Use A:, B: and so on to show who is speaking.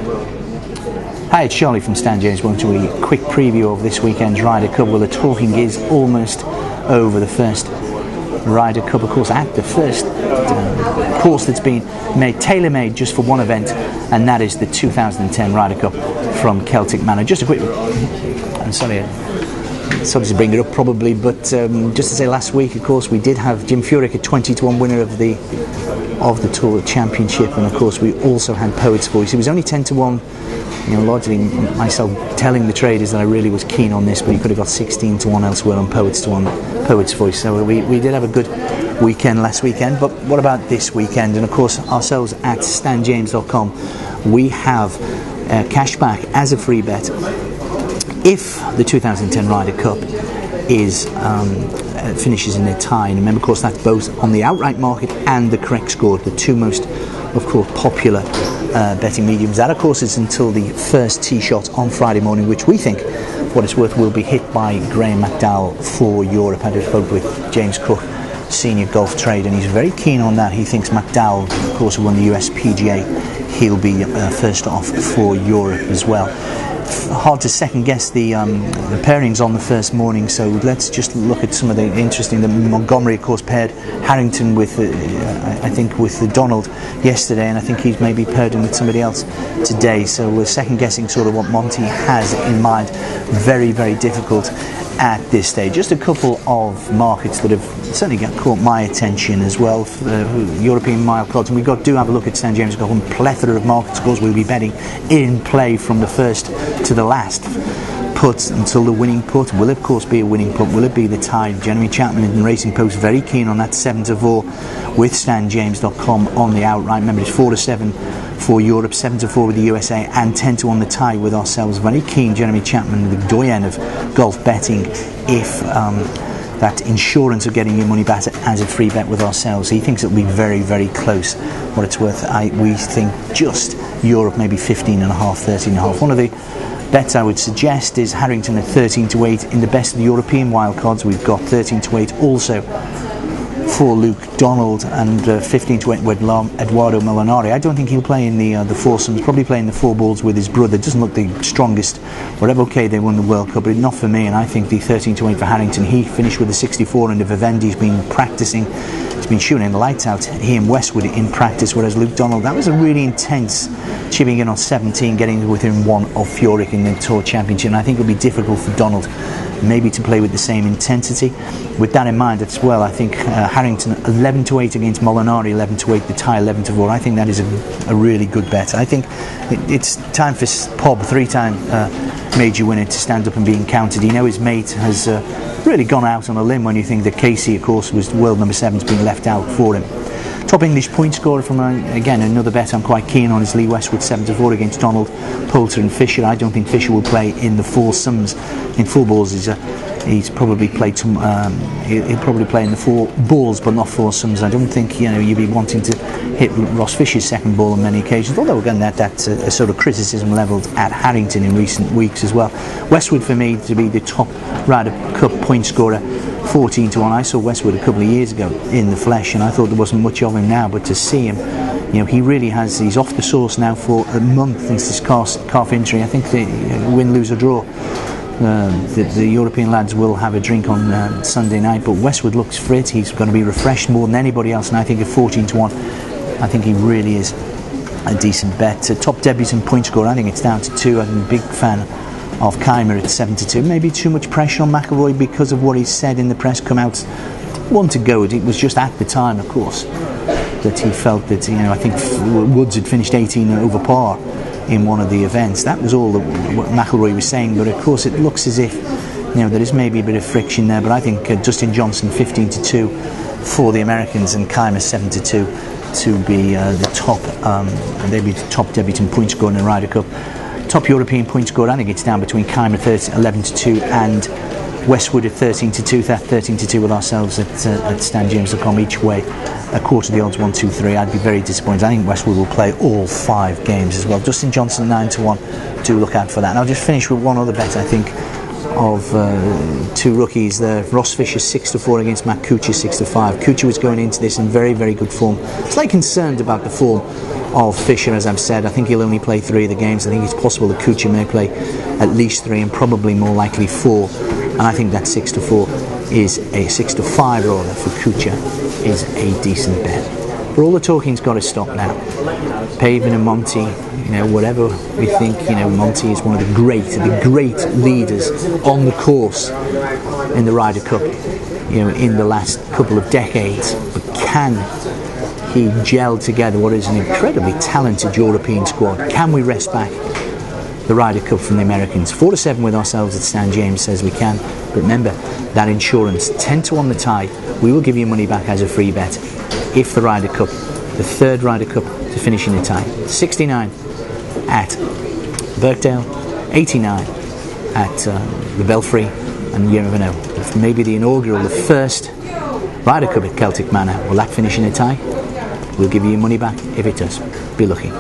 A: Hi, it's Charlie from Stan James. Welcome to a quick preview of this weekend's Ryder Cup. Well, the talking is almost over. The first Ryder Cup, of course, at the first course that's been made, tailor-made just for one event, and that is the 2010 Ryder Cup from Celtic Manor. Just a quick, I'm sorry to bring it up probably, but just to say, last week, of course, we did have Jim Furyk, a 20-1 winner of the Tour Championship, and of course we also had Poet's Voice. It was only 10-1. Largely myself telling the traders that I really was keen on this, but he could have got 16-1 elsewhere on Poet's Voice. So we did have a good weekend last weekend. But what about this weekend? And of course, ourselves at stanjames.com, we have cash back as a free bet if the 2010 Ryder Cup is finishes in a tie. And remember, of course, that's both on the outright market and the correct score, the two most, of course, popular betting mediums. That, of course, is until the first tee shot on Friday morning, which we think, for what it's worth, will be hit by Graham McDowell for Europe. I just spoke with James Cook, senior golf trader, and he's very keen on that. He thinks McDowell, of course, who won the US PGA, he'll be first off for Europe as well. Hard to second guess the pairings on the first morning, so let's just look at some of the interesting. The Montgomery, of course, paired Harrington with I think with Donald yesterday, and I think he's maybe paired him with somebody else today, so we're second guessing sort of what Monty has in mind. Very, very difficult at this stage. Just a couple of markets that have certainly caught my attention as well. European mile cards, and we do have a look at St James. We've got a plethora of markets. Of course, we'll be betting in play from the first to the last put until the winning put. Will it, of course, be a winning put? Will it be the tie? Jeremy Chapman in Racing Post very keen on that 7-4 with stanjames.com on the outright. Remember, it's 4-7 for Europe, 7-4 with the USA, and 10-1 on the tie with ourselves. Very keen, Jeremy Chapman, the doyen of golf betting, if that insurance of getting your money back as a free bet with ourselves. He thinks it'll be very, very close. What it's worth, we think just Europe, maybe 15.5, 13.5. One of the bets I would suggest is Harrington at 13-8 in the best of the European wildcards. We've got 13-8 also for Luke Donald, and 15-8 with Eduardo Molinari. I don't think he'll play in the foursomes, probably playing the four balls with his brother. Doesn't look the strongest. Whatever, okay, they won the World Cup, but not for me. And I think the 13-8 for Harrington. He finished with a 64 under Vivendi. He's been practicing. He's been shooting the lights out, he and Westwood, in practice, whereas Luke Donald, that was a really intense, chipping in on 17, getting within one of Furyk in the Tour Championship. And I think it'll be difficult for Donald maybe to play with the same intensity. With that in mind as well, I think Harrington 11-8 against Molinari, 11-8 the tie, 11-4. I think that is a really good bet. I think it's time for Pob, three-time major winner, to stand up and be encountered. You know, his mate has really gone out on a limb when you think that Casey, of course, was world number 7, has been left out for him. Top English point scorer from, again, another bet I'm quite keen on is Lee Westwood, 7-4 against Donald, Poulter and Fisher. I don't think Fisher will play in the foursomes. In four balls, he's probably played some. He'll probably play in the four balls, but not foursomes. I don't think you'd be wanting to hit Ross Fisher's second ball on many occasions. Although again, that's a sort of criticism levelled at Harrington in recent weeks as well. Westwood for me to be the top Ryder Cup point scorer. 14-1. I saw Westwood a couple of years ago in the flesh, and I thought there wasn't much of him now, but to see him, he really has. He's off the sauce now for a month since his calf injury. I think the win, lose or draw, the European lads will have a drink on Sunday night, but Westwood looks fit. He's going to be refreshed more than anybody else, and I think at 14-1, I think he really is a decent bet. Top debutant point scorer, I think it's down to 2. I'm a big fan of Keimer at 7-2. Maybe too much pressure on McIlroy because of what he said in the press come out. One to go. It was just at the time, of course, that he felt that I think Woods had finished 18 over par in one of the events. That was all that what McIlroy was saying. But of course, it looks as if there is maybe a bit of friction there. But I think Dustin Johnson 15-2 for the Americans, and Keimer 7-2 to be the top. They'd be the top debutant point scorer in the Ryder Cup. Top European point scorer, I think it's down between Keimer 11-2 and Westwood at 13-2. That 13-2 with ourselves at stanjames.com each way. A quarter of the odds, 1, 2, 3. I'd be very disappointed. I think Westwood will play all 5 games as well. Dustin Johnson 9-1. Do look out for that. And I'll just finish with one other bet. I think of two rookies there. Ross Fisher 6-4 against Matt Kuchar 6-5. Kuchar was going into this in very, very good form. Slightly concerned about the form of Fisher, as I've said. I think he'll only play 3 of the games. I think it's possible that Kuchar may play at least 3 and probably more likely 4. And I think that 6-4 is a 6-5 rather for Kuchar is a decent bet. But all the talking's got to stop now. Pavin and Monty, whatever we think, Monty is one of the great leaders on the course in the Ryder Cup, in the last couple of decades. But can he gel together what is an incredibly talented European squad? Can we wrest back the Ryder Cup from the Americans? 4-7 with ourselves at Stan James says we can. But remember, that insurance, 10-1 the tie, we will give you money back as a free bet if the Ryder Cup, the third Ryder Cup to finish in a tie. 69 at Birkdale, 89 at the Belfry, and you never know, maybe the inaugural, the first Ryder Cup at Celtic Manor. Will that finish in a tie? We'll give you your money back if it does. Be lucky.